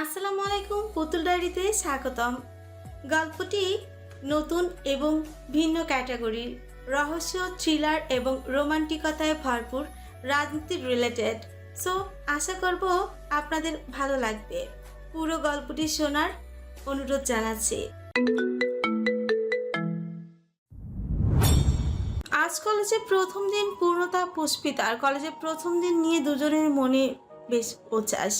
আসসালামু আলাইকুম, পুতুল ডায়েরিতে স্বাগতম। গল্পটি নতুন এবং ভিন্ন ক্যাটাগরির, রহস্য, থ্রিলার এবং রোমান্টিকতায় ভরপুর, রাজনীতি রিলেটেড। সো আশা করব আপনাদের ভালো লাগবে। পুরো গল্পটি শোনার অনুরোধ জানাচ্ছি। আজ কলেজে প্রথম দিন। পূর্ণতা, পুষ্পিতার কলেজে প্রথম দিন নিয়ে দুজনের মনে বেশ উচ্ছ্বাস।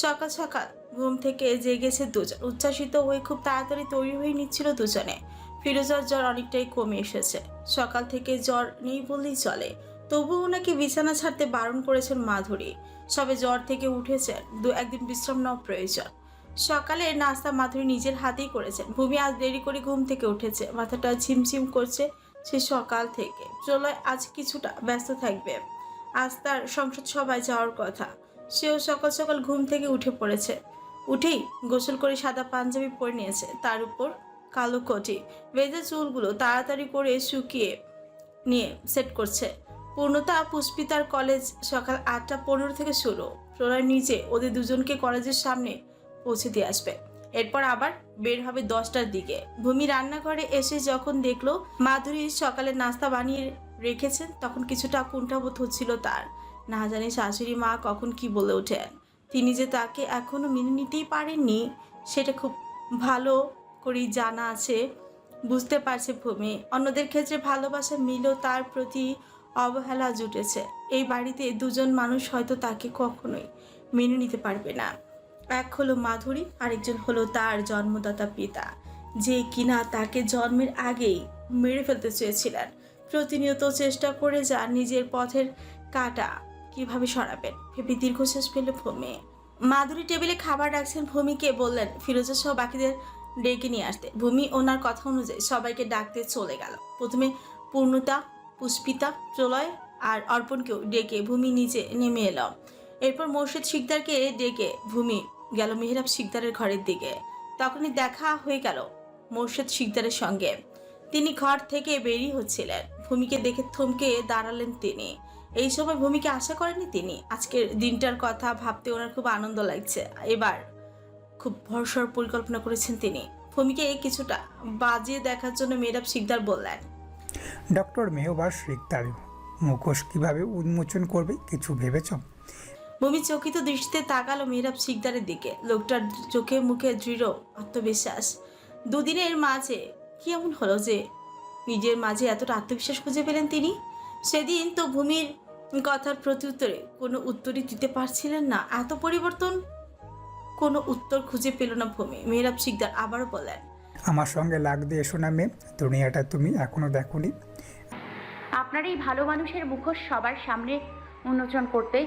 সকাল সকাল ঘুম থেকে জেগেছে দুজন। উচ্ছ্বাসিত হয়ে খুব তাড়াতাড়ি তৈরি হয়ে নিচ্ছিল দুজনে। ফিরোজার জ্বর অনেকটাই কমে এসেছে। সকাল থেকে জ্বর নেই বললেই চলে, তবুও ওনাকে বিছানা ছাড়তে বারণ করেছেন মাধুরী। সবে জ্বর থেকে উঠেছেন, একদিন বিশ্রাম নেওয়া প্রয়োজন। সকালে নাস্তা মাধুরী নিজের হাতেই করেছেন। ভূমি আজ দেরি করে ঘুম থেকে উঠেছে, মাথাটা ঝিমঝিম করছে। সে সকাল থেকে চলয় আজ কিছুটা ব্যস্ত থাকবে। আজ তার সংসদ সভায় যাওয়ার কথা। সেও সকাল সকাল ঘুম থেকে উঠে পড়েছে। উঠেই গোসল করে সাদা পাঞ্জাবি পরে নিয়েছে, তার উপর কালো কোটি। ভেজা চুলগুলো তাড়াতাড়ি করে শুকিয়ে নিয়ে সেট করছে। পূর্ণতা, পুষ্পিতার কলেজ সকাল 8:15 থেকে শুরু। প্রলয় নিজে ওদের দুজনকে কলেজের সামনে পৌঁছে দিয়ে আসবে। এরপর আবার বের হবে 10টার দিকে। ভূমি রান্নাঘরে এসে যখন দেখলো মাধুরী সকালে নাস্তা বানিয়ে রেখেছেন, তখন কিছুটা কুণ্ঠাবোধ হচ্ছিল তার। না জানি শাশুড়ি মা কখন কি বলে ওঠেন। তিনি যে তাকে এখনো মেনে নিতেই পারেননি, সেটা খুব ভালো করেই জানা আছে। বুঝতে পারছে ভূমি অন্যদের ক্ষেত্রে ভালোবাসা মিলেও তার প্রতি অবহেলা জুটেছে। এই বাড়িতে দুজন মানুষ হয়তো তাকে কখনোই মেনে নিতে পারবে না। এক হলো মাধুরী, আরেকজন হলো তার জন্মদাতা পিতা, যে কিনা তাকে জন্মের আগেই মেরে ফেলতে চেয়েছিলেন। প্রতিনিয়ত চেষ্টা করে যান নিজের পথের কাঁটা কিভাবে সরাবেন ভেবে দীর্ঘশ্বাস ফেলে ভূমি। মাধুরী টেবিলে খাবার রাখছেন। ভূমিকে বললেন ফিরোজা সহ বাকিদের ডেকে নিয়ে আসতে। ভূমি ওনার কথা অনুযায়ী সবাইকে ডাকতে চলে গেল। প্রথমে পূর্ণতা, পুষ্পিতা, প্রলয় আর অর্পণকেও ডেকে ভূমি নিচে নেমে এলো। এরপর মোর্শেদ শিকদারকে ডেকে ভূমি গেল মেহরাব শিকদারের ঘরের দিকে। তখনই দেখা হয়ে গেল মোর্শেদ শিকদারের সঙ্গে। তিনি ঘর থেকে বেরিয়ে হচ্ছিলেন। ভূমিকে দেখে থমকে দাঁড়ালেন তিনি। এই সময় ভূমিকে আশা করেনি তিনি। আজকের দিনটার কথা ভাবতে ওনার খুব আনন্দ লাগছে। এবার খুব ভরসার পরিকল্পনা করেছেন তিনি। ভূমিকে কিছুটা বাজিয়ে দেখার জন্য মেহরাব শিকদার বললেন, ডক্টর মেহবাস শিকদার মুখোশ কিভাবে উন্মোচন করবে কিছু ভেবেছ? ভূমি চকিত দৃষ্টিতে তাকালো মেহরাব শিকদারের দিকে। লোকটার চোখে মুখে দৃঢ় আত্মবিশ্বাস। দুদিনের মাঝে কি এমন হলো যে নিজের মাঝে এতটা আত্মবিশ্বাস খুঁজে পেলেন তিনি? সেদিন তো ভূমির কথার প্রত্যুত্তরে কোনো উত্তরই দিতে পারছিলেন না। এত পরিবর্তন, কোনো উত্তর খুঁজে পেল না ভূমি। মেহরাব শিকদার আবারও বলেন, আমার সঙ্গে লাগ দিয়ে এসো না মেয়ে, দুনিয়াটা তুমি এখনো দেখোনি। আপনার এই ভালো মানুষের মুখোশ সবার সামনে উন্মোচন করতে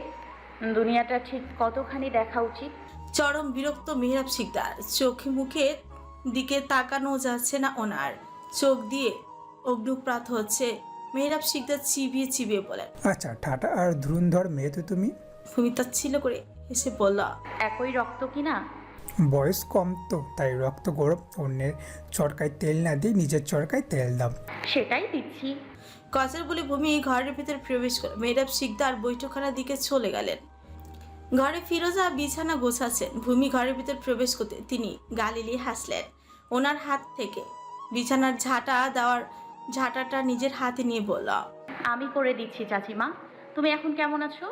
দুনিয়াটা ঠিক কতখানি দেখা উচিত? চরম বিরক্ত মেহরাব শিকদার। চোখে মুখের দিকে তাকানো যাচ্ছে না ওনার। চোখ দিয়ে অগ্নুপ্রাত হচ্ছে। মেহরাব শিকদার চিবিয়ে চিবিয়ে বলেন, আচ্ছা ঠাটা আর ধুরন্ধর মেয়ে তো তুমি। ভূমি তাচ্ছিল্য করে হেসে বলল, একই রক্ত কিনা? বয়স কম তো, তাই রক্ত গরম। অন্যের চরকায় তেল না দিয়ে নিজের চরকায় তেল দাও। সেটাই দিচ্ছি। কথার বলে ভূমি ঘরের ভিতরে প্রবেশ করে মেহরাব শিকদার বৈঠকখানার দিকে চলে গেলেন। ঘরে ফিরোজা বিছানা গোছাচ্ছেন। ভূমি ঘরের ভিতর প্রবেশ করতে তিনি গালিলি হাসলেন। ওনার হাত থেকে বিছানার ঝাঁটাটা নিজের হাতে নিয়ে বলল, আমি করে দিচ্ছি চাচিমা। তুমি এখন কেমন আছো?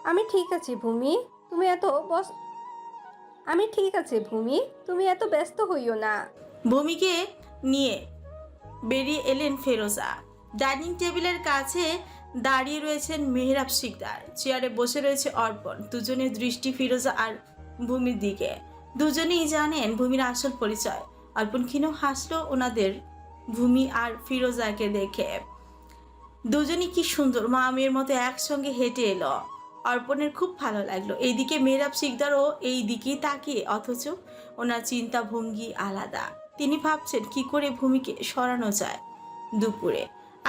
আমি ঠিক আছি ভূমি, তুমি এত বস আমি ঠিক আছি ভূমি, তুমি এত ব্যস্ত হইও না। ভূমিকে নিয়ে বেরিয়ে এলেন ফেরোজা। ডাইনিং টেবিলের কাছে দাঁড়িয়ে রয়েছেন মেহরাব শিকদার। চেয়ারে বসে রয়েছে অর্পণ। দুজনের দৃষ্টি ফিরোজা আর ভূমির দিকে। দুজনেই জানেন ভূমির আসল পরিচয়। অর্পণ ক্ষীণ হাসলো ওনাদের ভূমি আর ফিরোজাকে দেখে। দুজনই কি সুন্দর মা মেয়ের মতো একসঙ্গে হেঁটে এলো। অর্পণের খুব ভালো লাগলো। এইদিকে মেহরাব শিকদারও এই দিকেই তাকিয়ে, অথচ ওনার চিন্তা ভঙ্গি আলাদা। তিনি ভাবছেন কি করে ভূমিকে সরানো যায়।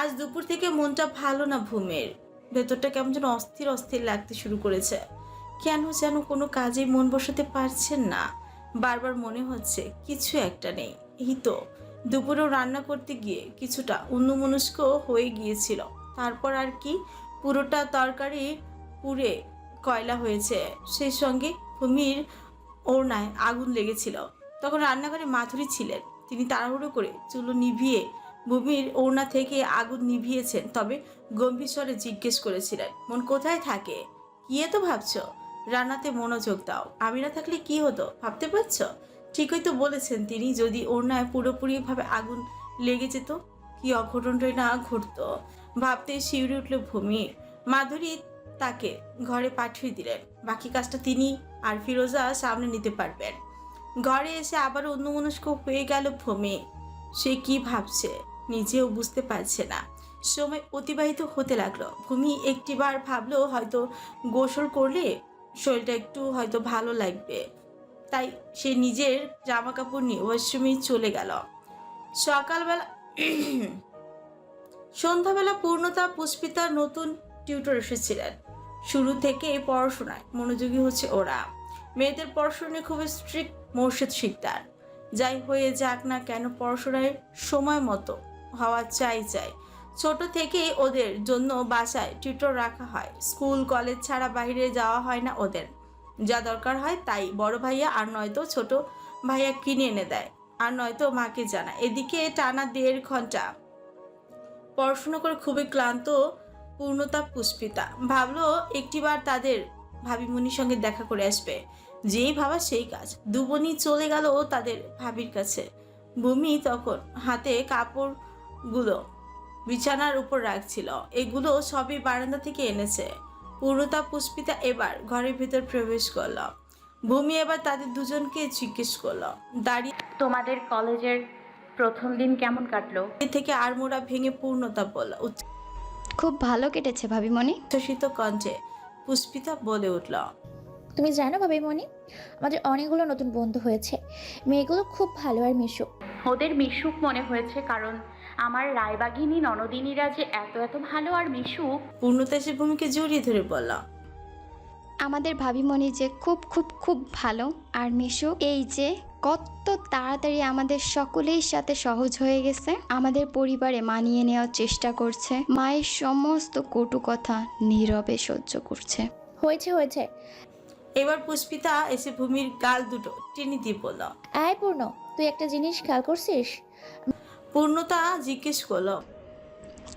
আজ দুপুর থেকে মনটা ভালো না ভূমির। ভেতরটা কেমন যেন অস্থির অস্থির লাগতে শুরু করেছে। কেন যেন কোনো কাজে মন বসাতে পারছেন না। বারবার মনে হচ্ছে কিছু একটা নেই। এই তো দুপুরেও রান্না করতে গিয়ে কিছুটা অন্যমনস্ক হয়ে গিয়েছিল। তারপর আর কি, পুরোটা তরকারি পুড়ে কয়লা হয়েছে। সেই সঙ্গে ভূমির ওড়নায় আগুন লেগেছিল। তখন রান্নাঘরে মাধুরী ছিলেন। তিনি তাড়াহুড়ো করে চুলো নিভিয়ে ভূমির ওড়না থেকে আগুন নিভিয়েছেন, তবে গম্ভীর স্বরে জিজ্ঞেস করেছিলেন, মন কোথায় থাকে? কি এত ভাবছো? রান্নাতে মনোযোগ দাও। আমি না থাকলে কি হতো ভাবতে পারছো? ঠিকই তো বলেছেন তিনি, যদি ওড়নায় পুরোপুরিভাবে আগুন লেগে যেত কি অঘটনটাই না ঘটতো। ভাবতে শিউরে উঠল ভূমি। মাধুরী তাকে ঘরে পাঠিয়ে দিলেন। বাকি কাজটা তিনি আর ফিরোজা সামনে নিতে পারবেন। ঘরে এসে আবার অন্যমনস্ক হয়ে গেল ভূমি। সে কি ভাবছে নিজেও বুঝতে পারছে না। সময় অতিবাহিত হতে লাগলো। ভূমি একটিবার ভাবলো হয়তো গোসল করলে শরীরটা একটু হয়তো ভালো লাগবে, তাই সে নিজের জামা কাপড় নিয়ে ওয়াশরুমে চলে গেল। সকালবেলা সন্ধ্যাবেলা পূর্ণতা পুষ্পিতার নতুন টিউটর এসেছিলেন। শুরু থেকে পড়াশোনায় মনোযোগী হচ্ছে ওরা। মেয়েদের পড়াশোনা খুব স্ট্রিক্ট মোর্শেদ শিকদার। যাই হয়ে যাক না কেন, পড়াশোনায় সময় মতো হওয়া চাই। ছোট থেকেই ওদের জন্য বাসায় টিউটর রাখা হয়। স্কুল কলেজ ছাড়া বাইরে যাওয়া হয় না ওদের। যা দরকার হয় তাই বড় ভাইয়া আর নয়তো ছোট ভাইয়া কিনে এনে দেয়, আর নয়তো মাকে জানায়। এদিকে টানা 1.5 ঘন্টা পড়াশোনা করে খুবই ক্লান্ত পূর্ণতা পুষ্পিতা ভাবলো একটিবার তাদের ভাবিমণির সঙ্গে দেখা করে আসবে। যেই ভাবা সেই কাজ। দুবনি চলে গেল তাদের ভাবির কাছে। ভূমি তখন হাতে কাপড়গুলো বিছানার উপর রাখছিল। এগুলো সবই বারান্দা থেকে এনেছে। পূর্ণতা পুষ্পিতা এবার ঘরের ভিতর প্রবেশ করল। ভূমি এবার তাদের দুজনকে জিজ্ঞেস করলো, দাঁড়িয়ে তোমাদের কলেজের প্রথম দিন কেমন কাটলো? থেকে আড়মোড়া ভেঙে পূর্ণতা বলল খুব ভালো কেটেছে ভাবিমণি। উচ্ছ্বসিত কণ্ঠে। পুষ্পিতা বলে উঠল, তুমি জানো ভাবিমণি, আমাদের অনেকগুলো নতুন বন্ধু হয়েছে। মেয়েগুলো খুব ভালো আর মিশুক। ওদের মিশুক মনে হয়েছে, কারণ আমার রায়বাঘিনী ননদিনীরা যে এত ভালো আর মিশুক। পূর্ণতা এসে ভূমিকে জড়িয়ে ধরে বলল, আমাদের ভাবিমণি যে খুব খুব খুব ভালো আর মিশু, এই যে কত তাড়াতাড়ি আমাদের সকলের সাথে সহজ হয়ে গেছে, আমাদের পরিবারে মানিয়ে নেওয়ার চেষ্টা করছে, মায়ের সমস্ত কটু কথা নীরবে সহ্য করছে। হয়েছে হয়েছে। এবার পুষ্পিতা এসে ভূমির গাল দুটো টেনে দিয়ে বলল, আয় পূর্ণ, তুই একটা জিনিস খেয়াল করছিস? পূর্ণতা জিজ্ঞেস করলো,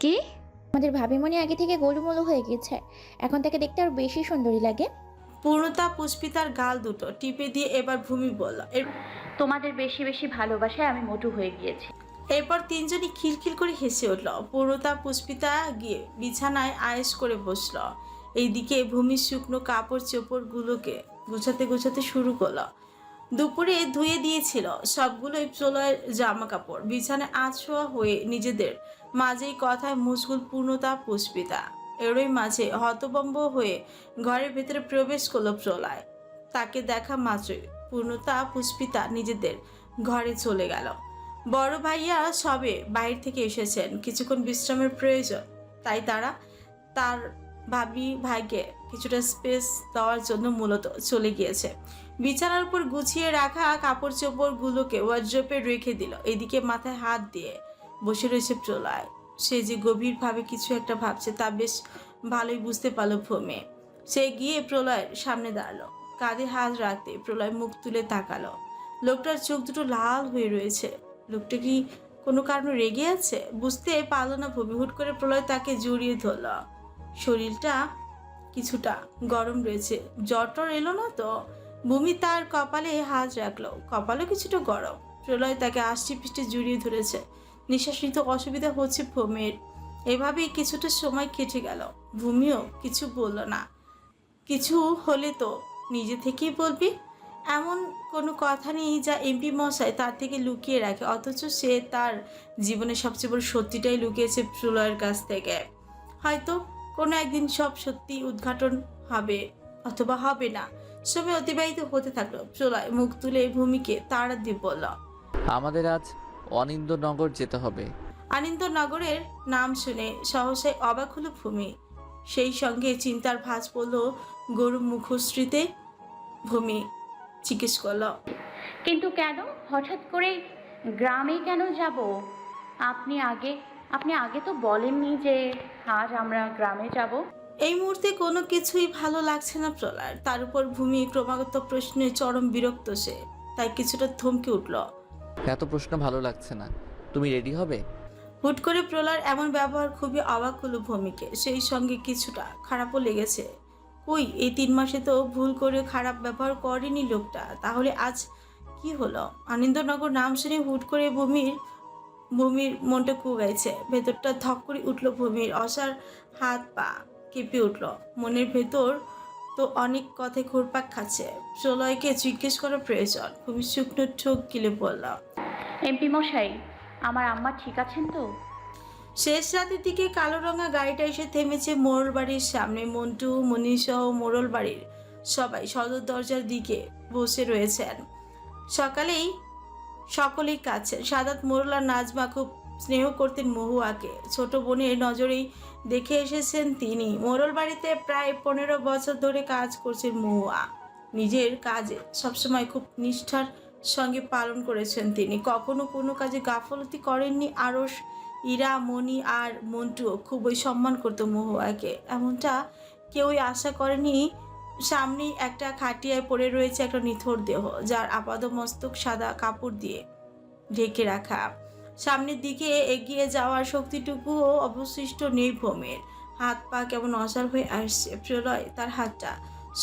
কি? আমাদের ভাবিমণি আগে থেকে গোলুমোলু হয়ে গেছে, এখন তাকে দেখতে আরো বেশি সুন্দরী লাগে। পূর্ণতা পুষ্পিতার গাল দুটো টিপে দিয়ে এবার ভূমি বলল। তোমাদের বেশি ভালোবাসায় আমি মোটু হয়ে গিয়েছি। এরপর তিনজনই খিলখিল করে হেসে উঠল। পূর্ণতা পুষ্পিতা গিয়ে বিছানায় আয়েশ করে বসল। এইদিকে ভূমির শুকনো কাপড় চোপড়গুলোকে গুছাতে শুরু করলো। দুপুরে ধুয়ে দিয়েছিল সবগুলোই প্রলয়ের জামা কাপড়। বিছানায় আছোয়া হয়ে নিজেদের মাঝেই কথায় মশগুল পূর্ণতা পুষ্পিতা। এরই মাঝে হতভম্ব হয়ে ঘরের ভেতরে প্রবেশ করলো প্রলয়। তাকে দেখা মাত্রই পূর্ণতা পুষ্পিতা নিজেদের ঘরে চলে গেল। বড় ভাইয়া সবে বাইরে থেকে এসেছেন, কিছুক্ষণ বিশ্রামের প্রয়োজন, তাই তারা তার ভাবি ভাইকে কিছুটা স্পেস দেওয়ার জন্য মূলত চলে গিয়েছে। বিছানার উপর গুছিয়ে রাখা কাপড় চোপড়গুলোকে ওয়ার্ড্রোপে রেখে দিল। এদিকে মাথায় হাত দিয়ে বসে রয়েছে প্রলয়। সে যে গভীরভাবে কিছু একটা ভাবছে তা বেশ ভালোই বুঝতে পারল ভূমি। সে গিয়ে প্রলয়ের সামনে দাঁড়ালো। কাঁধে হাত রাখতে প্রলয় মুখ তুলে তাকালো। লোকটার চোখ দুটো লাল হয়ে রয়েছে। লোকটা কি কোনো কারণে রেগে আছে? বুঝতে পারল না ভূমি। হুট করে প্রলয় তাকে জড়িয়ে ধরল। শরীরটা কিছুটা গরম রয়েছে, জ্বর এলো না তো? ভূমি তার কপালে হাত রাখলো, কপালও কিছুটা গরম। প্রলয় তাকে আষ্টি পিষ্টে জড়িয়ে ধরেছে। নিঃশ্বাস নিতে অসুবিধা হচ্ছে ভূমির। এভাবেই কিছুটা সময় কেটে গেল। ভূমিও কিছু বলল না। কিছু হলে তো নিজে থেকেই বলবি। এমন কোনো কথা নেই যা এমপি মশাই তার থেকে লুকিয়ে রাখে, অথচ সে তার জীবনের সবচেয়ে বড় সত্যিটাই লুকিয়েছে প্রলয়ের কাছ থেকে। হয়তো কোনো একদিন সব সত্যি উদ্ঘাটন হবে, অথবা হবে না। সময় অতিবাহিত হতে থাকলো। প্রলয় মুখ তুলে ভূমিকে তাড়া দিয়ে বলল, আমাদের আজ অনিন্দনগর যেতে হবে। আনন্দনগরের নাম শুনে সহসাই অবাক হলো ভূমি। সেই সঙ্গে চিন্তার ভাঁজ পড়ল গরু মুখশ্রীতে। ভূমি জিজ্ঞেস করলো, কিন্তু কেন হঠাৎ করে গ্রামে কেন যাব? আপনি আগে তো বলেননি যে আজ আমরা গ্রামে যাব। এই মুহূর্তে কোনো কিছুই ভালো লাগছে না প্রলয়ের। তার উপর ভূমি ক্রমাগত প্রশ্নে চরম বিরক্ত সে, তাই কিছুটা থমকে উঠল। এত প্রশ্ন ভালো লাগছে না, তুমি রেডি হবে? হুট করে প্রলয়ের এমন ব্যবহার খুবই অবাক হলো ভূমিকে, সেই সঙ্গে কিছুটা খারাপও লেগেছে। কই, এই 3 মাসে তো ভুল করে খারাপ ব্যবহার করেনি লোকটা, তাহলে আজ কি হলো? আনন্দনগর নাম শুনে হুট করে ভূমির মনটা কুগাইছে, ভেতরটা ধক করে উঠল ভূমির, অসার হাত পা কেঁপে উঠল। মনের ভেতর তো অনেক কথায় ঘুরপাক খাচ্ছে। প্রলয়কে জিজ্ঞেস করা প্রয়োজন। ভূমি শুকনো ঠোক গিলে বলল, এমপি মশাই, আমার আম্মা ঠিক আছেন তো? শেষ রাতের দিকে কালো রঙা গাড়িটা এসে থেমেছে মোড়ল বাড়ির সামনে। মন্টু, মনীষসহ মোড়ল বাড়ির সবাই সদর দরজার দিকে বসে রয়েছেন। সকলেই কাছেন। সাদাত, মোড়ল আর নাজমা খুব স্নেহ করতেন মহুয়াকে, ছোট বোনের নজরেই দেখে এসেছেন তিনি। মোড়ল বাড়িতে প্রায় 15 বছর ধরে কাজ করছেন মহুয়া। নিজের কাজে সবসময় খুব নিষ্ঠার সঙ্গে পালন করেছেন তিনি, কখনো কোনো কাজে গাফলতি করেননি। আরস, ইরা, মণি আর মন্টুও খুবই সম্মান করতো মহুয়াকে, এমনটা কেউই আশা করেনি। সামনেই একটা খাটিয়ায় পড়ে রয়েছে একটা নিথর দেহ, যার আপাদমস্তক সাদা কাপড় দিয়ে ঢেকে রাখা। সামনের দিকে এগিয়ে যাওয়ার শক্তিটুকুও অবশিষ্ট নেই ভূমির। হাত পা কেমন অসাড় হয়ে আসছে। প্রলয় তার হাতটা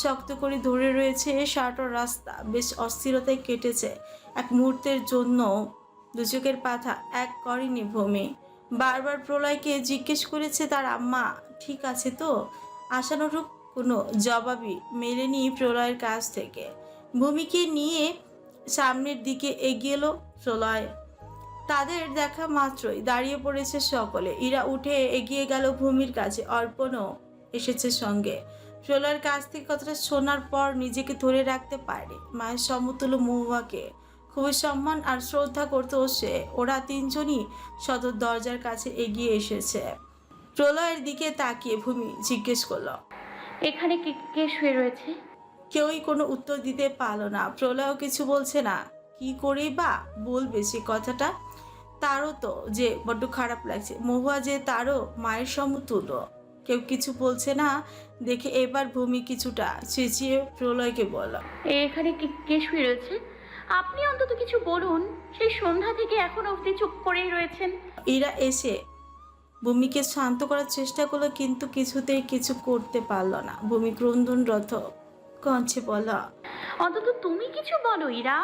শক্ত করে ধরে রয়েছে। শার্টর রাস্তা বেশ অস্থিরতায় কেটেছে। এক মুহূর্তের জন্য দু চোখের পাতা এক করেনি ভূমি। বারবার প্রলয়কে জিজ্ঞেস করেছে তার আম্মা ঠিক আছে তো। আশানুরূপ কোনো জবাবই মেলেনি প্রলয়ের কাছ থেকে। ভূমিকে নিয়ে সামনের দিকে এগিয়ে এলো প্রলয়। তাদের দেখা মাত্রই দাঁড়িয়ে পড়েছে সকলে। ইরা উঠে এগিয়ে গেল ভূমির কাছে, অর্পণও এসেছে সঙ্গে। প্রলয়ের কাছ থেকে কথাটা শোনার পর নিজেকে ধরে রাখতে পারে। মায়ের সমতুল্য মহুয়াকে খুবই সম্মান আর শ্রদ্ধা করতো সে। ওরা 3 জনই সদর দরজার কাছে এগিয়ে এসেছে। প্রলয়ের দিকে তাকিয়ে ভূমি জিজ্ঞেস করলো, এখানে কে শুয়ে রয়েছে? কেউই কোনো উত্তর দিতে পারলো না। প্রলয়ও কিছু বলছে না, কি করেই বা বলবে সে কথাটা। তারও তো যে বড্ড খারাপ লাগছে। মহুয়া যে তারও মায়ের সমতুল্য, কেউ কিছু বলছে না দেখে এবার ভূমি কিছুটা চেঁচিয়ে প্রলয়কে বলল, এখানে কে শুয়ে রয়েছে? আপনি অন্তত কিছু বলুন। সেই সন্ধ্যা থেকে এখন অবধি চুপ করেই রয়েছেন। ইরা এসে ভূমিকে শান্ত করার চেষ্টা করলো, কিন্তু কিছুতেই কিছু করতে পারলো না। ভূমি ক্রন্দনরত কঞ্চে বলল, অন্তত তুমি কিছু বলো ইরা।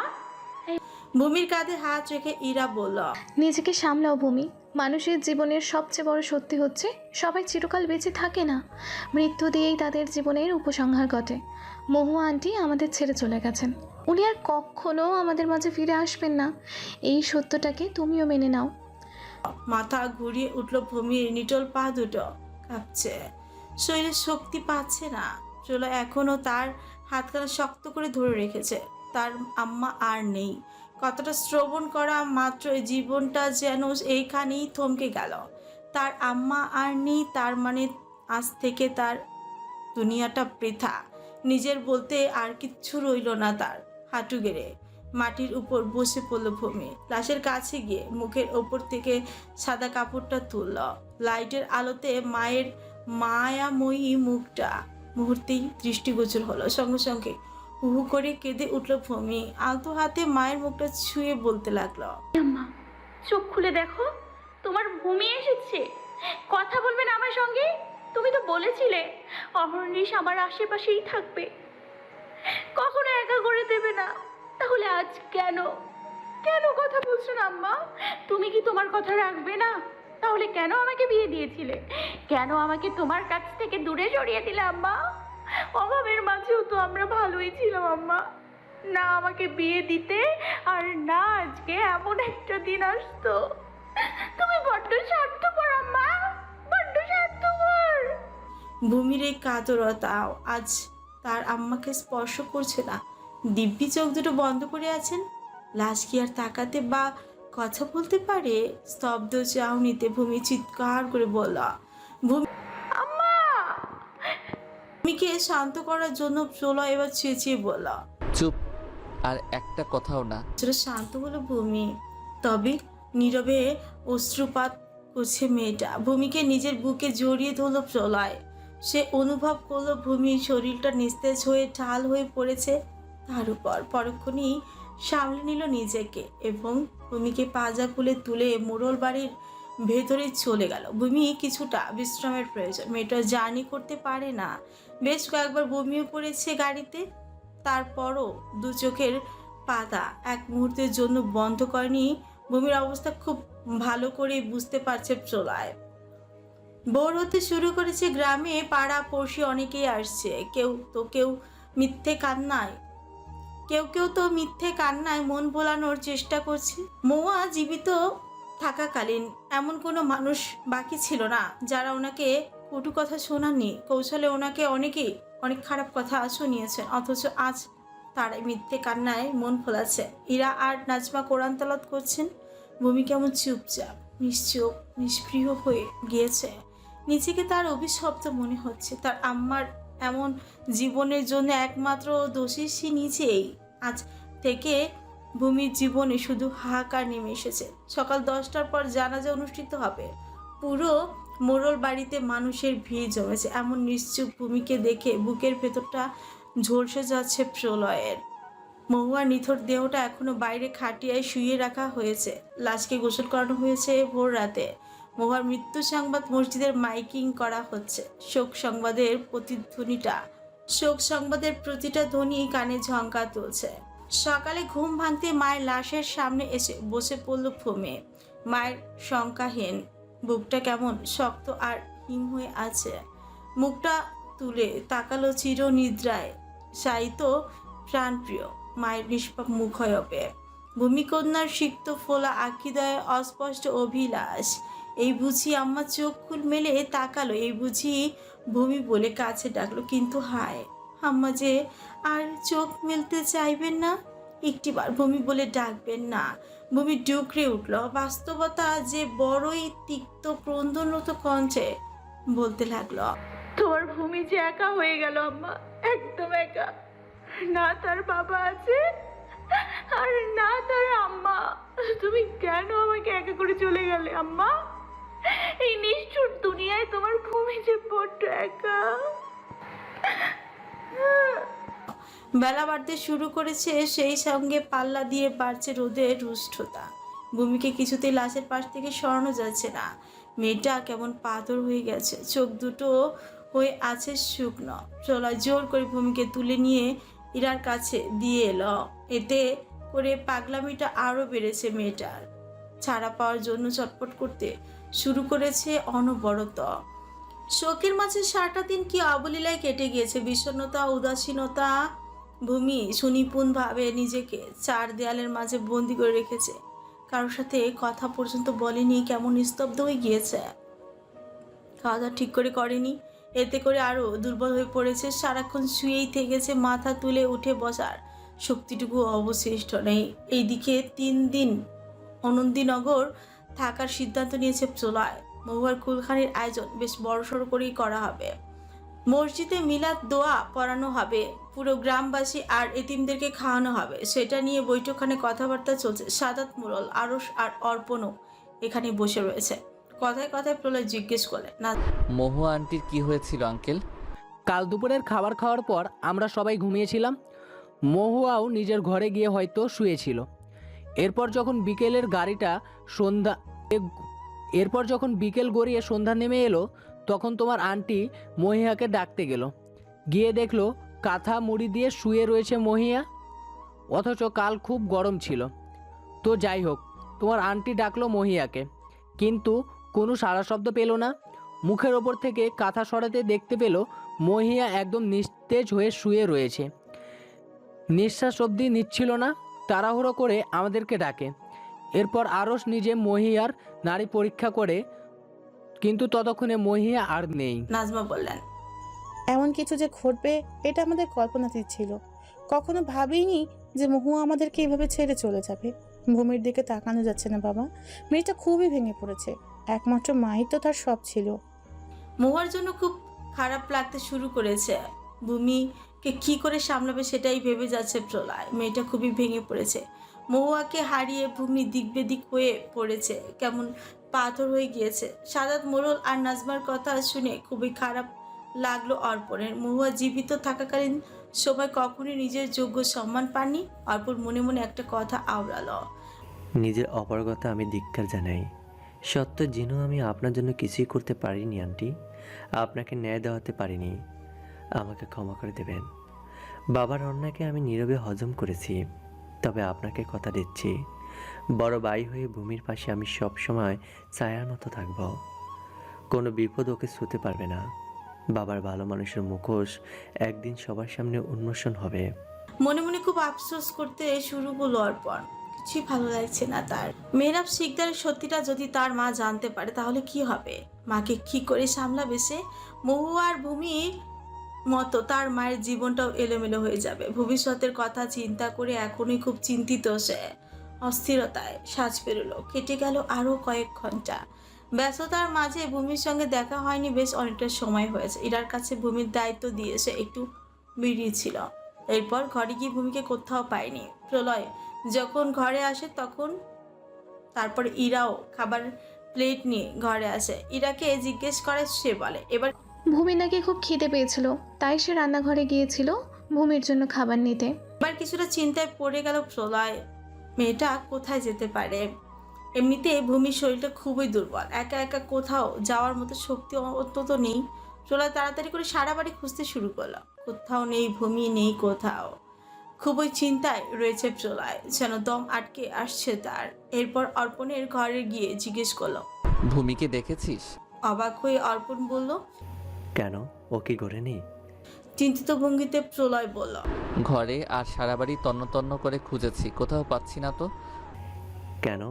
ভূমির কাঁধে হাত রেখে ইরা বলল, নিজেকে সামলাও ভূমি। মানুষের জীবনের সবচেয়ে বড় সত্যি হচ্ছে সবাই চিরকাল বেঁচে থাকে না, মৃত্যু দিয়েই তাদের জীবনের উপসংহার ঘটে। মহুয়া আন্টি আমাদের ছেড়ে চলে গেছেন, উনি আর কখনো আমাদের মাঝে ফিরে আসবেন না। এই সত্যটাকে তুমিও মেনে নাও। মাথা ঘুরিয়ে উঠল ভূমির। নিটল পা দুটো কাঁপছে, শরীরে শক্তি পাচ্ছে না। প্রলয় এখনো তার হাতখানা শক্ত করে ধরে রেখেছে। তার আম্মা আর নেই। কতটা শ্রবণ করা মাত্রই জীবনটা যেন এইখানেই থমকে গেল। তার আম্মা আর নেই, তার মানে আজ থেকে তার দুনিয়াটা বৃথা। নিজের বলতে আর কিচ্ছু রইল না তার। হাঁটু গেড়ে মাটির উপর বসে পড়ল ভূমি। লাশের কাছে গিয়ে মুখের ওপর থেকে সাদা কাপড়টা তুলল। লাইটের আলোতে মায়ের মায়াময়ী মুখটা মুহূর্তেই দৃষ্টিগোচর হলো। সঙ্গে সঙ্গে হুহু করে কেঁদে উঠল ভূমি। আলতো হাতে মায়ের মুখটা ছুঁয়ে বলতে লাগলো, আম্মা, চোখ খুলে দেখো, তোমার ভূমি এসেছে। কথা বলবেন আমার সঙ্গে? তুমি তো বলেছিলে অহর্নিশ আমার আশেপাশেই থাকবে, কখনো একা করে দেবে না। তাহলে আজ কেন কথা বলছো না আম্মা? তুমি কি তোমার কথা রাখবে না? তাহলে কেন আমাকে বিয়ে দিয়েছিলে? কেন আমাকে তোমার কাছ থেকে দূরে সরিয়ে দিলে আম্মা? অভাবের মাঝেও তো আমরা ভালোই ছিলাম আম্মা। না আমাকে বিয়ে দিতে, আর না আজকে এমন একটা দিন আসতো। তুমি বড্ড স্বার্থপর আম্মা, বড্ড স্বার্থপর। ভূমির এই কাতরতাও আজ তার আম্মাকে স্পর্শ করছে না। দিব্যি চোখ দুটো বন্ধ করে আছেন। লাশ কি আর তাকাতে বা কথা বলতে পারে? স্তব্ধ চাউনিতে ভূমি চিৎকার করে বলল, আম্মা! ভূমিকে শান্ত করার জন্য প্রলয় এবার চেঁচিয়ে বলল, চুপ, আর একটা কথাও না। সেটা শান্ত হলো ভূমি। তবে নীরবে অশ্রুপাত করছে মেয়েটা। ভূমিকে নিজের বুকে জড়িয়ে ধরল প্রলয়। সে অনুভব করলো ভূমির শরীরটা নিস্তেজ হয়ে ঢাল হয়ে পড়েছে তার উপর। পরক্ষণেই সামলে নিল নিজেকে এবং ভূমিকে পাজা খুলে তুলে মোড়ল বাড়ির ভেতরে চলে গেল। ভূমি কিছুটা বিশ্রামের প্রয়োজন, মেয়েটা জার্নি করতে পারে না। বেশ কয়েকবার বমিও পড়েছে গাড়িতে, তারপরও দু চোখের পাতা এক মুহূর্তের জন্য বন্ধ করেনি। ভূমির অবস্থা খুব ভালো করে বুঝতে পারছে প্রলয়। ভোর হতে শুরু করেছে, গ্রামে পাড়া পড়শি অনেকেই আসছে। কেউ মিথ্যে কান্নায় মন ভোলানোর চেষ্টা করছে। মৌয়া জীবিত থাকাকালীন এমন কোনো মানুষ বাকি ছিল না যারা ওনাকে কটু কথা শোনাননি। কৌশলে ওনাকে অনেক খারাপ কথা শুনিয়েছেন, অথচ আজ তারাই মিথ্যে কান্নায় মন ভোলাচ্ছে। ইরা আর নাজমা কোরআন তেলাওয়াত করছেন। ভূমি কেমন চুপচাপ, নিশ্চুপ, নিষ্প্রিয় হয়ে গিয়েছে। নিজেকে তার অভিশপ্ত মনে হচ্ছে। তার আম্মার এমন জীবনের জন্য একমাত্র দোষী সে নিজেই। আজ থেকে ভূমির জীবনে শুধু হাহাকার নেমে এসেছে। সকাল 10টার পর জানাজা অনুষ্ঠিত হবে। পুরো মোড়ল বাড়িতে মানুষের ভিড় জমেছে। এমন নিশ্চুপ ভূমিকে দেখে বুকের ভেতরটা ঝলসে যাচ্ছে প্রলয়ের। মহুয়ার নিথর দেহটা এখনো বাইরে খাটিয়ায় শুয়ে রাখা হয়েছে। লাশকে গোসল করানো হয়েছে ভোর রাতে। মহুয়ার মৃত্যু সংবাদ মসজিদের মাইকিং করা হচ্ছে। শোক সংবাদের প্রতিটা ধ্বনি কানে ঝঙ্কা তুলছে। সকালে ঘুম ভাঙতে মায়ের লাশের সামনে এসে বসে পড়ল ভূমি। মায়ের শঙ্কাহীন বুকটা কেমন শক্ত আর হিম হয়ে আছে। মুখটা তুলে তাকালো চির নিদ্রায় শায়িত প্রাণপ্রিয় মায়ের নিষ্পাপ মুখয়বে। ভূমিকন্যার সিক্ত ফোলা আখিদয়ে অস্পষ্ট অভিলাষ। এই বুঝি আম্মা চোখ খুল মেলে তাকালো, এই বুঝি ভূমি বলে কাছে ডাকলো। কিন্তু হায়, আম্মা যে আর চোখ মেলতে চাইবেন না, একটিবার ভূমি বলে ডাকবেন না। ভূমি ডুকরে উঠল। বাস্তবতা যে বড়ই তিক্ত ক্রন্দনরত কণ্ঠে বলতে লাগলো, তোমার ভূমি যে একা হয়ে গেল আম্মা, একদম একা। না তার বাবা আছে আর না তার আম্মা। তুমি কেন আমাকে একা করে চলে গেলে আম্মা? এই নিষ্ঠুর দুনিয়ায় তোমার ভূমি যে বড্ড একা। বেলা বাড়তে শুরু করেছে, সেই সঙ্গে পাল্লা দিয়ে বাড়ছে রোদের রুষ্ঠতা। ভূমিকে কিছুতেই লাশের পাশ থেকে সরানো যাচ্ছে না। মেয়েটা কেমন পাথর হয়ে গেছে, চোখ দুটো হয়ে আছে শুকনো। প্রলয় জোর করে ভূমিকে তুলে নিয়ে ইরার কাছে দিয়ে এলো। এতে করে পাগলামিটা আরও বেড়েছে মেয়েটার। ছাড়া পাওয়ার জন্য চটপট করতে শুরু করেছে অনবরত। শোকের মাঝে সারাটা দিন কি অবলীলায় কেটে গিয়েছে। বিষণ্ণতা, উদাসীনতা। ভূমি সুনিপুণভাবে নিজেকে চার দেয়ালের মাঝে বন্দি করে রেখেছে। কারোর সাথে কথা পর্যন্ত বলেনি, কেমন নিস্তব্ধ হয়ে গিয়েছে। খাওয়া দাওয়া ঠিক করে করেনি, এতে করে আরও দুর্বল হয়ে পড়েছে। সারাক্ষণ শুয়েই থেকেছে, মাথা তুলে উঠে বসার শক্তিটুকু অবশিষ্ট নেই। এইদিকে 3 দিন অনন্দীনগর থাকার সিদ্ধান্ত নিয়েছে প্রলয়। মহুয়ার কুলখানির আয়োজন বেশ বড়সড় করেই করা হবে। মসজিদে মিলাদ দোয়া পড়ানো হবে, পুরো গ্রামবাসী আর এতিমদেরকে খাওয়ানো হবে। সেটা নিয়ে বৈঠকখানে কথাবার্তা চলছে। সাদাত, মোড়ল, আরশ আর অর্পণও এখানে বসে রয়েছে। কথায় কথায় প্রলয় জিজ্ঞেস করলেন, না মহুয়া আন্টির কি হয়েছিল আঙ্কেল? কাল দুপুরের খাবার খাওয়ার পর আমরা সবাই ঘুমিয়েছিলাম। মহুয়াও নিজের ঘরে গিয়ে হয়তো শুয়েছিল। এরপর যখন বিকেল গড়িয়ে সন্ধ্যা নেমে এলো, তখন তোমার আন্টি মহিয়াকে ডাকতে গেল। গিয়ে দেখলো কাঁথা মুড়ি দিয়ে শুয়ে রয়েছে মহিয়া, অথচ কাল খুব গরম ছিল। তো যাই হোক, তোমার আন্টি ডাকলো মহিয়াকে, কিন্তু কোনো সাড়া শব্দ পেল না। মুখের ওপর থেকে কাঁথা সরাতে দেখতে পেল মহিয়া একদম নিস্তেজ হয়ে শুয়ে রয়েছে, নিঃশ্বাস অবধি নিচ্ছিল না। তাড়াহুড়ো করে আমাদেরকে ডাকে। এরপর আরশ নিজে মহিয়ার নাড়ি পরীক্ষা করে, কিন্তু ততক্ষণে মহিয়া আর নেই। নাজমা বললেন, এমন কিছু যে ঘটবে এটা আমাদের কল্পনাতীত ছিল। কখনো ভাবিনি যে মহুয়া আমাদেরকে এভাবে ছেড়ে চলে যাবে। ভূমির দিকে তাকানো যাচ্ছে না বাবা, মেয়েটা খুবই ভেঙে পড়েছে। একমাত্র মাই তো তার সব ছিল। মহুয়ার জন্য খুব খারাপ লাগতে শুরু করেছে। ভূমিকে কি করে সামলাবে সেটাই ভেবে যাচ্ছে প্রলয়। মেয়েটা খুবই ভেঙে পড়েছে। মহুয়াকে হারিয়ে ভূমি দিক বেদিক হয়ে পড়েছে, কেমন পাথর হয়ে গিয়েছে। সাদাত, মোড়ল আর নাজমার কথা শুনে খুবই খারাপ লাগলো অর্পণের। মহুয়া জীবিত থাকাকালীন সময় কখনই নিজের যোগ্য সম্মান পাননি। অর্পণ মনে মনে একটা কথা আওড়ালো। নিজের অপারগতা আমি ধিক্কার জানাই। সত্য জেনেও আমি আপনার জন্য কিছুই করতে পারিনি আন্টি। আপনাকে ন্যায় দেওয়াতে পারিনি। আমাকে ক্ষমা করে দেবেন। বাবার অন্যায়কে আমি নীরবে হজম করেছি, তবে আপনাকে কথা দিচ্ছি, বড় ভাই হয়ে ভূমির পাশে আমি সব সময় ছায়ার মতো থাকব। কোনো বিপদ ওকে ছুঁতে পারবে না। বাবার ভালো মানুষের মুখোশ একদিন সবার সামনে উন্মোচন হবে। মনে মনে খুব আফসোস করতে শুরু করলো অর্পণ। কিছুই ভালো লাগছে না তার। মেহরাব শিকদারের সত্যিটা যদি তার মা জানতে পারে তাহলে কি হবে? মাকে কি করে সামলাবে সে? মহুয়া আর ভূমির মতো তার মায়ের জীবনটাও এলোমেলো হয়ে যাবে। ভবিষ্যতের কথা চিন্তা করে এখনই খুব চিন্তিত সে। অস্থিরতায় সাজ পেরোলো। কেটে গেল আরো কয়েক ঘন্টা। ব্যস্ততার মাঝে ভূমির সঙ্গে দেখা হয়নি বেশ অনেকটা সময় হয়েছে। ইরার কাছে ভূমির দায়িত্ব দিয়ে সে একটু বেরিয়েছিল। এরপর ঘরে গিয়ে ভূমিকে কোথাও পায়নি। প্রলয় যখন ঘরে আসে তখন তারপর ইরাও খাবার প্লেট নিয়ে ঘরে আসে। ইরাকে জিজ্ঞেস করে, সে বলে এবার ভূমি নাকি খুব খিদে পেয়েছিল, তাই সে রান্নাঘরে গিয়েছিল ভূমির জন্য খাবার নিতে। কিছুটা চিন্তায় পড়ে গেল প্রলয়। মেয়েটা কোথায় যেতে পারে? এমনিতে ভূমির শরীরটা খুবই দুর্বল, একা একা কোথাও যাওয়ার মতো শক্তি অন্তত নেই। প্রলয় তাড়াতাড়ি করে সারা বাড়ি খুঁজতে শুরু করলো। কোথাও নেই ভূমি, নেই কোথাও। খুবই চিন্তায় রয়েছে প্রলয়, যেন দম আটকে আসছে তার। এরপর অর্পণের ঘরে গিয়ে জিজ্ঞেস করলো, ভূমিকে দেখেছিস? অবাক হয়ে অর্পণ বলল, কেন, ও কি ঘরে নেই? চিন্তিত ভঙ্গিতে প্রলয় বলল, ঘরে আর সারা বাড়ি তন্ন তন্ন করে খুঁজেছি, কোথাও পাচ্ছি না তো। কেন,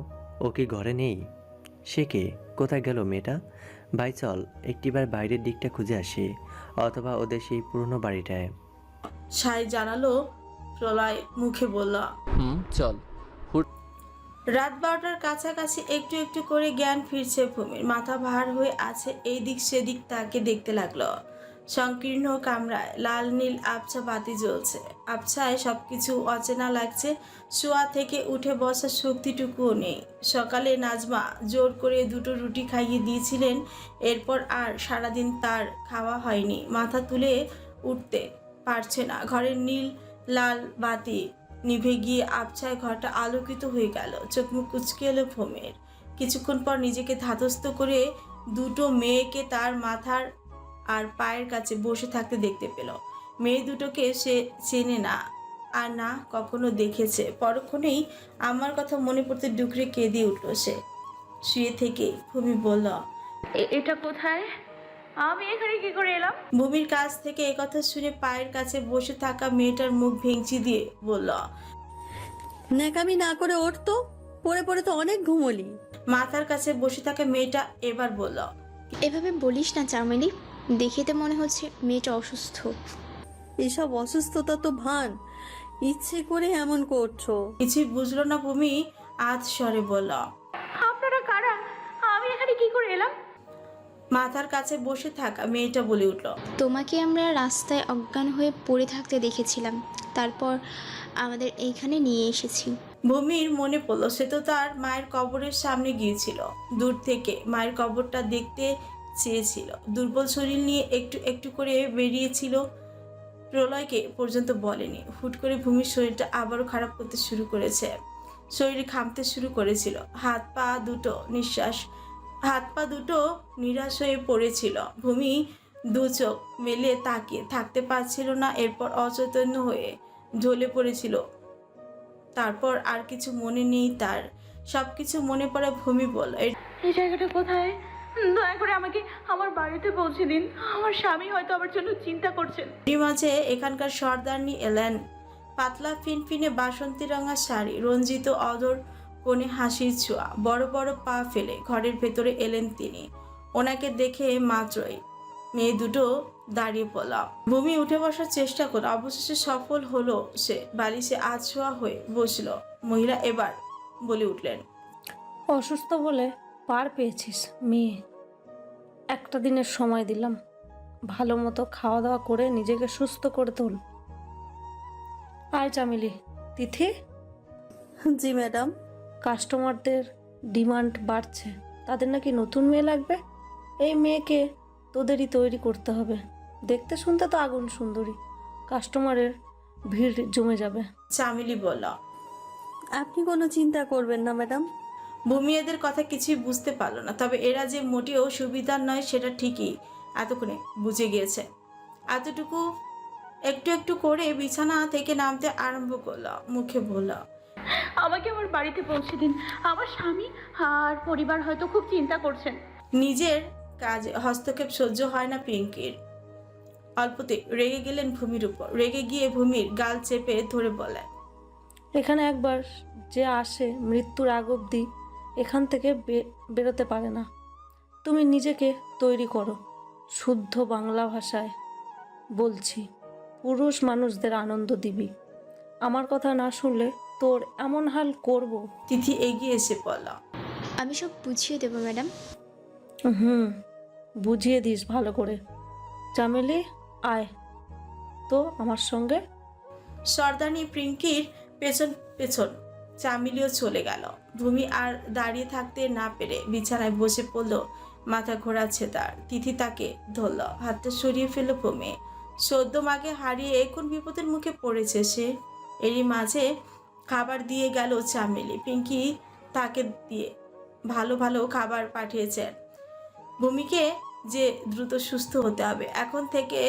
ও কি ঘরে নেই? সে কে? কোথায় গেল মেয়েটা? ভাই চল একটিবার বাইরের দিকটা খুঁজে আসি, অথবা ওদের সেই পুরনো বাড়িটায়। সাই জানালো। প্রলয় মুখে বলল, চল। রাত 12টার কাছাকাছি একটু একটু করে জ্ঞান ফিরছে ভূমির। মাথা ভার হয়ে আছে, এই দিক সেদিক তাকে দেখতে লাগলো। সংকীর্ণ কামরায় লাল নীল আবছা বাতি জ্বলছে। আবছায় সবকিছু অচেনা লাগছে। শোয়া থেকে উঠে বসার শক্তিটুকুও নেই। সকালে নাজমা জোর করে 2টো রুটি খাইয়ে দিয়েছিলেন, এরপর আর সারাদিন তার খাওয়া হয়নি। মাথা তুলে উঠতে পারছে না। ঘরের নীল লাল বাতি নিভে গিয়ে আবছায় ঘরটা আলোকিত হয়ে গেল। চোখ মুখ কুচকে এলো ভূমির। কিছুক্ষণ পর নিজেকে ধাতস্থ করে 2টো মেয়েকে তার মাথার আর পায়ের কাছে বসে থাকতে দেখতে পেল। মেয়ে দুটোকে সে চেনে না, আর না কখনো দেখেছে। পরক্ষণেই আমার কথা মনে পড়তে ডুকরে কেঁদে উঠল সে। শুয়ে থেকে ভূমি বলল, এটা কোথায়? আমি এখানে কি করে এলাম? ভূমির কাছ থেকে একথা শুনে পায়ের কাছে বসে থাকা মেয়েটার মুখ ভেঙচি দিয়ে বলল, ন্যাকামি না করে ওঠ তো, পড়ে পড়ে তো অনেক ঘুমোলি। মাথার কাছে বসে থাকা মেয়েটা এবার বলল, এভাবে বলিস না চামেলি, দেখে তো মনে হচ্ছে মেয়েটা অসুস্থ। এসব অসুস্থতা তো ভান, ইচ্ছে করে এমন করছো। কিছুই বুঝলো না ভূমি আধ স্বরে বলল, আপনারা কারা? আমি এখানে কি করে এলাম? মাথার কাছে বসে থাকা মেয়েটা বলে উঠল, তোমাকে আমরা রাস্তায় অজ্ঞান হয়ে পড়ে থাকতে দেখেছিলাম, তারপর আমাদের এইখানে নিয়ে এসেছি। ভূমির মনে পড়লো সে তো তার মায়ের কবরের সামনে গিয়েছিল। দূর থেকে মায়ের কবরটা দেখতে চেয়েছিল। দুর্বল শরীর নিয়ে একটু একটু করে বেরিয়েছিল। প্রলয়কে পর্যন্ত বলেনি। হুট করে ভূমির শরীরটা আবারও খারাপ করতে শুরু করেছে। শরীর ঘামতে শুরু করেছিল। হাত পা দুটো নিরাশ হয়ে পড়েছিল। ভূমি দু চোখ মেলে তাকিয়ে থাকতে পারছিল না। এরপর অচৈতন্য হয়ে ঢলে পড়েছিল। তারপর আর কিছু মনে নেই তার। সবকিছু মনে পড়ে ভূমি বলল, এই জায়গাটা কোথায়? দয়া করে আমাকে আমার বাড়িতে পৌঁছে দিন। আমার স্বামী হয়তো আমার জন্য চিন্তা করছেন। এর মাঝে এখানকার সর্দারনি এলেন। পাতলা ফিনফিনে বাসন্তী রঙা শাড়ি, রঞ্জিত অদর কোণে হাসির ছোঁয়া, বড় বড় পা ফেলে ঘরের ভেতরে এলেন তিনি। ওনাকে দেখে মাত্রই মেয়ে দুটো দাঁড়িয়ে পড়ল। ভূমি উঠে বসার চেষ্টা করল, অবশেষে সফল হলো সে। বালিশে আছোয়া হয়ে বসল। মহিলা এবার বলে উঠলেন, অসুস্থ বলে পার পেয়েছিস মেয়ে, একটা দিনের সময় দিলাম, ভালো মতো খাওয়া দাওয়া করে নিজেকে সুস্থ করে তোল। আয় চামেলি। তিথি? জি ম্যাডাম। কাস্টমারদের ডিমান্ড বাড়ছে, তাদের নাকি নতুন মেয়ে লাগবে। এই মেয়েকে তোদেরই তৈরি করতে হবে। দেখতে শুনতে তো আগুন সুন্দরী, কাস্টমারের ভিড় জমে যাবে। চামেলি বলল। আপনি কোনো চিন্তা করবেন না ম্যাডাম। ভূমি এদের কথা কিছুই বুঝতে পারলো না, তবে এরা যে মোটেও সুবিধার নয় সেটা ঠিকই এতক্ষণে বুঝে গিয়েছে। এতটুকু একটু একটু করে বিছানা থেকে নামতে আরম্ভ করলো, মুখে বলল, আমাকে আমার বাড়িতে পৌঁছে দিন। আমার স্বামী আর পরিবার হয়তো খুব চিন্তা করছেন। নিজের কাজে হস্তক্ষেপ সহ্য হয় না পিঙ্কির। অল্পতে রেগে গেলেন ভূমির উপর। রেগে গিয়ে ভূমির গাল চেপে ধরে বলে, এখানে একবার যে আসে মৃত্যুর আগ অবধি এখান থেকে বেরোতে পারে না। তুমি নিজেকে তৈরি করো। শুদ্ধ বাংলা ভাষায় বলছি, পুরুষ মানুষদের আনন্দ দিবি। আমার কথা না শুনলে তোর এমন হাল করব। তিথি এগিয়ে এসে বলল, আমি সব বুঝিয়ে দেবো ম্যাডাম। বুঝিয়ে দিস ভালো করে। চামেলি, আয় তো আমার সঙ্গে। সর্দানি পিঙ্কির পেছন পেছন চামেলিও চলে গেল। ভূমি আর দাঁড়িয়ে থাকতে না পেরে বিছানায় বসে পড়ল। মাথা ঘোরাচ্ছে তার। তিথি তাকে ধরল, হাতটা সরিয়ে ফেলল ভূমি। সদ্য মাকে হারিয়ে কোন বিপদের মুখে পড়েছে সে। এরই মাঝে খাবার দিয়ে গেল চামেলি। পিঙ্কি তাকে দিয়ে ভালো ভালো খাবার পাঠিয়েছেন। ভূমিকে যে দ্রুত সুস্থ হতে হবে, এখন থেকে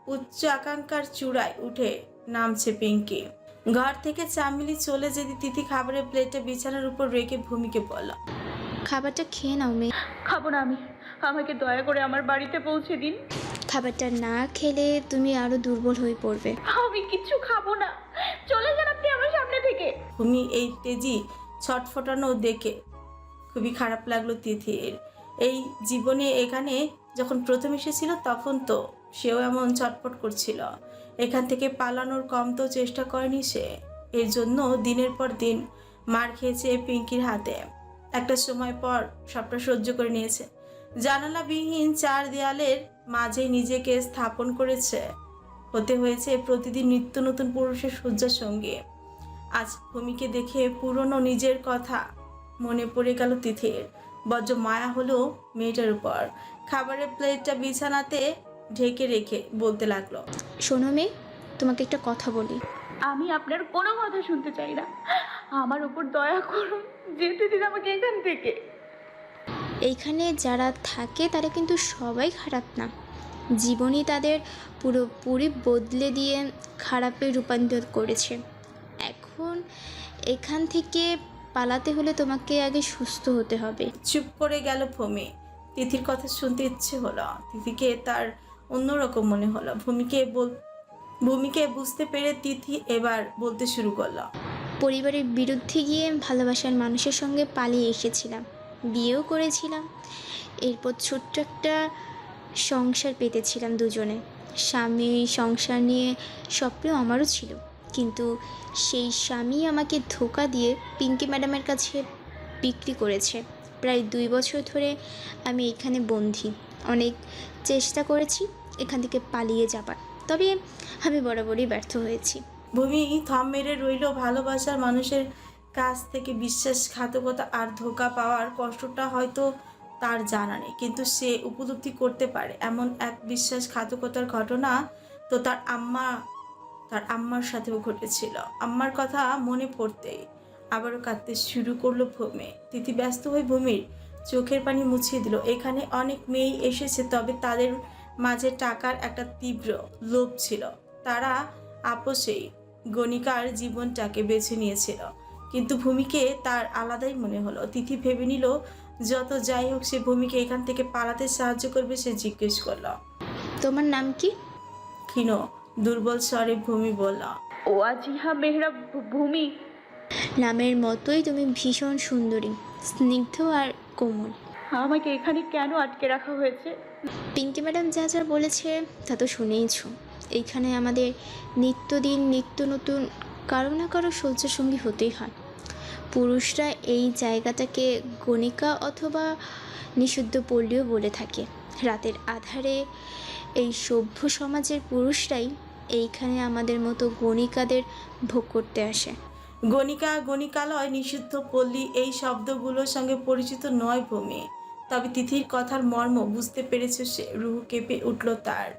উচ্চ আকাঙ্ক্ষার চূড়ায় উঠে নামছে পিঙ্কি। ঘর থেকে চামেলি চলে যেতে তিথি খাবারের প্লেটটা বিছানার উপর রেখে ভূমিকে বলল, খাবারটা খেয়ে নাও মেয়ে। খাবো না আমি, আমাকে দয়া করে আমার বাড়িতে পৌঁছে দিন। খাবারটা না খেলে তুমি আরো দুর্বল হয়ে পড়বে। আমি কিচ্ছু খাবো না, চলে যান আপনি আমার সামনে থেকে। ভূমি এই তেজি ছটফটানো দেখে খুবই খারাপ লাগলো তিথির। এই জীবনে এখানে যখন প্রথম এসেছিল তখন তো সেও এমন ছটফট করছিল। এখান থেকে পালানোর কম তো চেষ্টা করেনি সে। এর জন্য দিনের পর দিন মার খেয়েছে পিঙ্কির হাতে। একটা সময় পর সবটা সহ্য করে নিয়েছে। জানালাবিহীন চার দেয়ালের মাঝে নিজেকে স্থাপন করেছে। হতে হয়েছে প্রতিদিন নিত্য নতুন পুরুষের শয্যার সঙ্গে। আজ ভূমিকে দেখে পুরনো নিজের কথা মনে পড়ে গেল তিথির। বজ্র মায়া হলো মেয়েটার উপর। খাবারের প্লেটটা বিছানাতে ঢেকে রেখে বলতে লাগলো, শোনো মেয়ে, তোমাকে একটা কথা বলি। আমি আপনার কোনো কথা শুনতে চাই না। আমার উপর দয়া করুন, যেতে দিন আমাকে এখান থেকে। এইখানে যারা থাকে তারা কিন্তু সবাই খারাপ না। জীবনই তাদের পুরোপুরি বদলে দিয়ে খারাপে রূপান্তর করেছে। এখন এখান থেকে পালাতে হলে তোমাকে আগে সুস্থ হতে হবে। চুপ করে গেল ভূমি। তিথির কথা শুনতে ইচ্ছে হলো। তিথিকে তার অন্যরকম মনে হলো। ভূমিকে বুঝতে পেরে তিথি এবার বলতে শুরু করলো, পরিবারের বিরুদ্ধে গিয়ে ভালোবাসার মানুষের সঙ্গে পালিয়ে এসেছিলাম, বিয়েও করেছিলাম। এরপর ছোট্ট একটা সংসার পেতেছিলাম দুজনে। স্বামী, সংসার নিয়ে স্বপ্ন আমারও ছিল, কিন্তু সেই স্বামী আমাকে ধোঁকা দিয়ে পিঙ্কি ম্যাডামের কাছে বিক্রি করেছে। প্রায় 2 বছর ধরে আমি এখানে বন্দী। অনেক চেষ্টা করেছি এখান থেকে পালিয়ে যাবার, তবে আমি বরাবরই ব্যর্থ হয়েছি। ভূমি থম মেরে রইল। ভালোবাসার মানুষের কাছ থেকে বিশ্বাসঘাতকতা আর ধোঁকা পাওয়ার কষ্টটা হয়তো তার জানা নেই, কিন্তু সে উপলব্ধি করতে পারে এমন এক বিশ্বাসঘাতকতার ঘটনা তো তার আম্মার সাথেও ঘটেছিল। আম্মার কথা মনে পড়তেই আবারও কাঁদতে শুরু করলো ভূমি। তিথি ব্যস্ত হয়ে ভূমির চোখের পানি মুছিয়ে দিল। এখানে অনেক মেয়েই এসেছে, তবে তাদের মাঝে টাকার একটা তীব্র লোভ ছিল। তারা আপোষেই গণিকার জীবনটাকে বেছে নিয়েছিল, কিন্তু ভূমিকে তার আলাদাই মনে হলো। তিথি ভেবে নিল যত যাই হোক সে ভূমিকে এখান থেকে পালাতে সাহায্য করবে। সে জিজ্ঞেস করলো, তোমার নাম কি? ক্ষীণ দুর্বল স্বরে ভূমি বলল, ওয়াজিহা মেহরা ভূমি। নামের মতোই তুমি ভীষণ সুন্দরী, স্নিগ্ধ আর কোমল। আমাকে এখানে কেন আটকে রাখা হয়েছে? পিঙ্কি ম্যাডাম যা যা বলেছে তা তো শুনেইছো। এইখানে আমাদের নিত্যদিন নিত্য নতুন কারো না কারো শয্যাসঙ্গী হতেই হয়। পুরুষরা এই জায়গাটাকে গণিকা অথবা নিষিদ্ধ পল্লীও বলে থাকে। রাতের আধারে এই সভ্য সমাজের পুরুষরাই এইখানে আমাদের মতো গণিকাদের ভোগ করতে আসে। গণিকা, গণিকালয়, নিষিদ্ধ পল্লী এই শব্দগুলোর সঙ্গে পরিচিত নয় ভূমি, তবে তিথির কথার মর্ম বুঝতে পেরেছে সে। রুহু কেঁপে উঠল তার।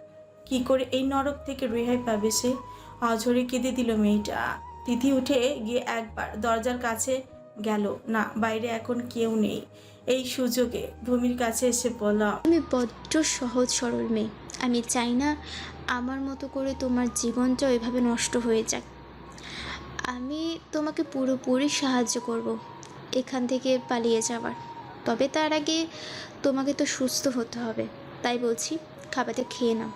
কি করে এই নরক থেকে রেহাই পাবে সে? অঝরে কেঁদে দিল মেয়েটা। তিথি উঠে গিয়ে একবার দরজার কাছে গেল। না, বাইরে এখন কেউ নেই। এই সুযোগে ভূমির কাছে এসে বলল, আমি বড্ড সহজ সরল মেয়ে। আমি চাই না আমার মতো করে তোমার জীবনটা এভাবে নষ্ট হয়ে যাক। আমি তোমাকে পুরোপুরি সাহায্য করব এখান থেকে পালিয়ে যাওয়ার। তবে তার আগে তোমাকে তো সুস্থ হতে হবে। তাই বলছি, খাবারটা খেয়ে নাও।